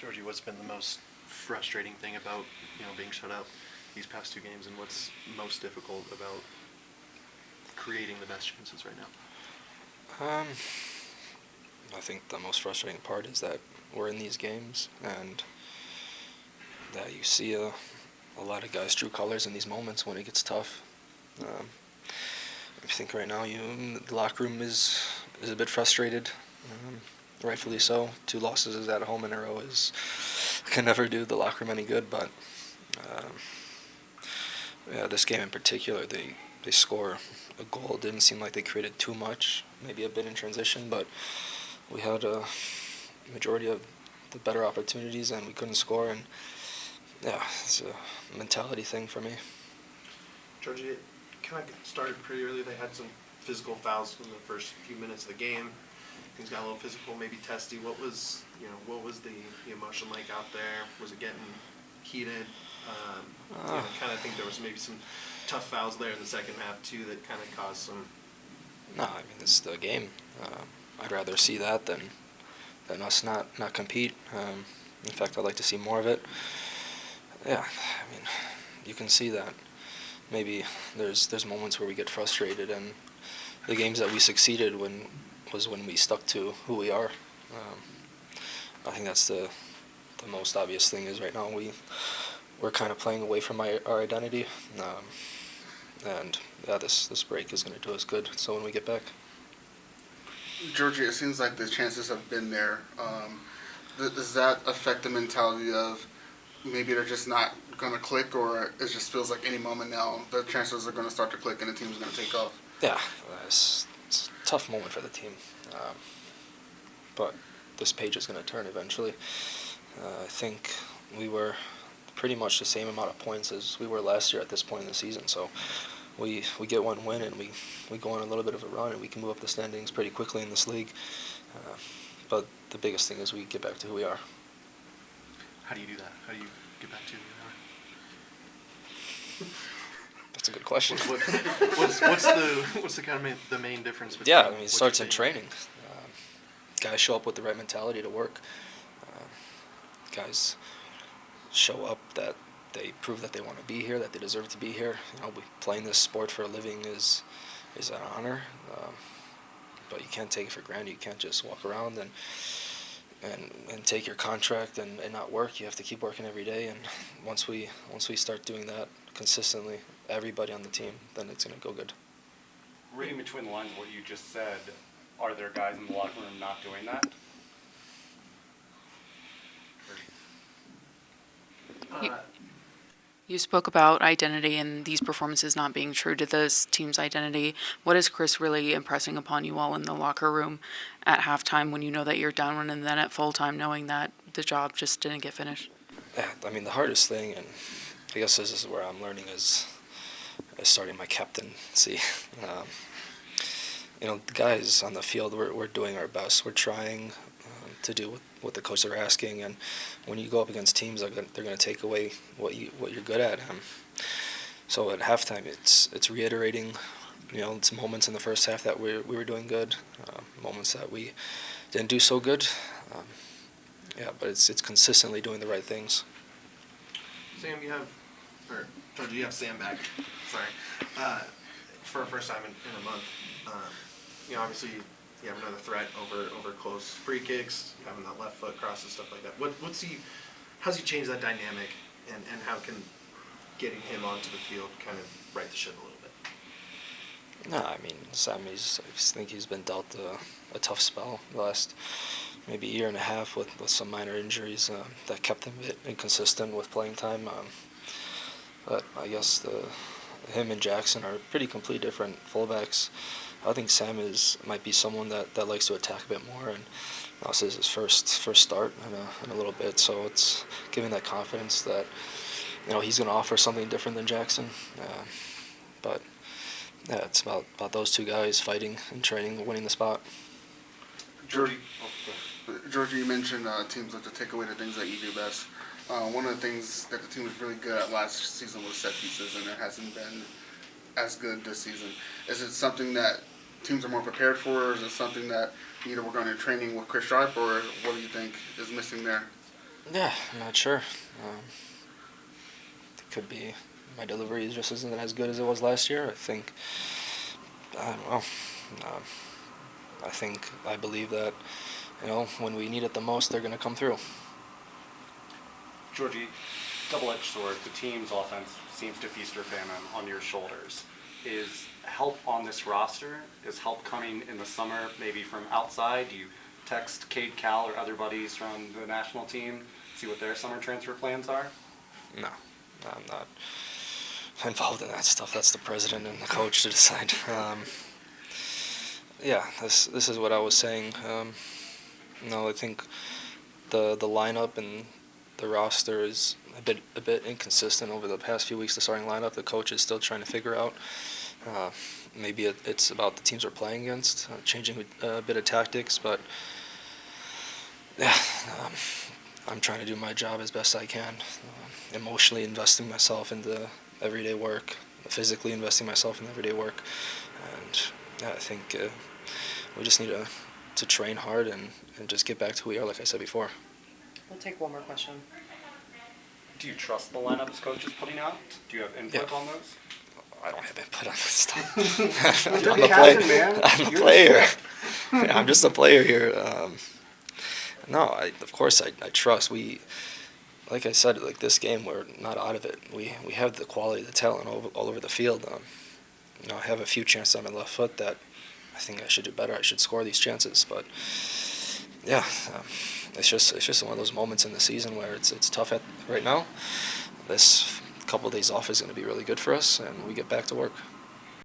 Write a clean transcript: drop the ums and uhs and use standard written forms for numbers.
Djordje, what's been the most frustrating thing about being shut out these past two games, and what's most difficult about creating the best chances right now? I think the most frustrating part is that we're in these games and that you see a lot of guys' true colors in these moments when it gets tough. I think right now the locker room is a bit frustrated, rightfully so. 2 losses at home in a row can never do the locker room any good. But this game in particular, they score a goal. It didn't seem like they created too much, maybe a bit in transition, but we had a majority of the better opportunities and we couldn't score. And it's a mentality thing for me. Djordje, kind of started pretty early. They had some physical fouls in the first few minutes of the game. Things got a little physical, maybe testy. What was the emotion like out there? Was it getting heated? Kind of think there was maybe some tough fouls there in the second half too that kind of caused some. No, I mean, this is the game. I'd rather see that than us not compete. In fact, I'd like to see more of it. Yeah, I mean, you can see that. Maybe there's moments where we get frustrated, and the games that we succeeded was when we stuck to who we are. I think that's the most obvious thing is right now we're kind of playing away from our identity, and this break is going to do us good. So when we get back. Djordje, it seems like the chances have been there. Does that affect the mentality of maybe they're just not going to click, or it just feels like any moment now the chances are going to start to click and the team's going to take off? Yeah, it's a tough moment for the team, but this page is going to turn eventually. I think we were pretty much the same amount of points as we were last year at this point in the season, so we get one win and we go on a little bit of a run and we can move up the standings pretty quickly in this league. But the biggest thing is we get back to who we are. How do you do that? How do you get back to who you are? That's a good question. What's the kind of the main difference between? Yeah, I mean, it starts in training. Guys show up with the right mentality to work. Guys show up that they prove that they want to be here, that they deserve to be here. Playing this sport for a living is an honor, but you can't take it for granted. You can't just walk around and take your contract and not work. You have to keep working every day, and once we start doing that consistently, everybody on the team, then it's going to go good. Reading between the lines of what you just said, are there guys in the locker room not doing that? You spoke about identity and these performances not being true to this team's identity. What is Chris really impressing upon you all in the locker room at halftime when you know that you're down one and then at full time knowing that the job just didn't get finished? Yeah, I mean, the hardest thing, and I guess this is where I'm learning, is starting my captaincy. The guys on the field, we're doing our best. We're trying to do what the coaches are asking, and when you go up against teams, they're going to take away what you're good at. So at halftime, it's reiterating, it's moments in the first half that we were doing good, moments that we didn't do so good. But it's consistently doing the right things. Sam, Djordje, you have Sam back. Sorry, for a first time in a month. Obviously, you have another threat over close free kicks, having that left foot crosses, stuff like that. How's he changed that dynamic, and how can getting him onto the field kind of right the ship a little bit? No, I mean, Sam, I think he's been dealt a tough spell the last maybe year and a half with some minor injuries that kept him a bit inconsistent with playing time. But I guess him and Jackson are pretty completely different fullbacks. I think Sam might be someone that likes to attack a bit more, and this is his first start in a little bit, so it's giving that confidence that he's going to offer something different than Jackson. But yeah, it's about those two guys fighting and training, winning the spot. Djordje, you mentioned teams like to take away the things that you do best. One of the things that the team was really good at last season was set pieces, and it hasn't been as good this season. Is it something that teams are more prepared for, or is it something that you either work on in training with Chris Sharp, or what do you think is missing there? Yeah, I'm not sure. It could be my delivery just isn't as good as it was last year. I don't know. Um, I believe that, when we need it the most, they're going to come through. Djordje, double-edged sword, the team's offense seems to feast or famine on your shoulders. Is help on this roster, is help coming in the summer maybe from outside? Do you text Cade Cal or other buddies from the national team, see what their summer transfer plans are? No, I'm not involved in that stuff. That's the president and the coach to decide. Yeah, this is what I was saying. I think the lineup and the roster is a bit inconsistent over the past few weeks. The starting lineup, the coach is still trying to figure out. Maybe it's about the teams we're playing against, changing a bit of tactics, but yeah, I'm trying to do my job as best I can. Emotionally investing myself into everyday work, physically investing myself in everyday work, and yeah, I think we just need to train hard and just get back to who we are, like I said before. We'll take one more question. Do you trust the lineups coach is putting out? Do you have input Yeah. on those? I don't have input on this stuff. You're the captain, man. I'm a You're the player. Yeah, I'm just a player here. No, of course I trust. Like I said, like this game, we're not out of it. We have the quality, the talent all over the field. I have a few chances on my left foot that I think I should do better. I should score these chances, but yeah, it's just one of those moments in the season where it's tough right now. This couple of days off is going to be really good for us, and we get back to work.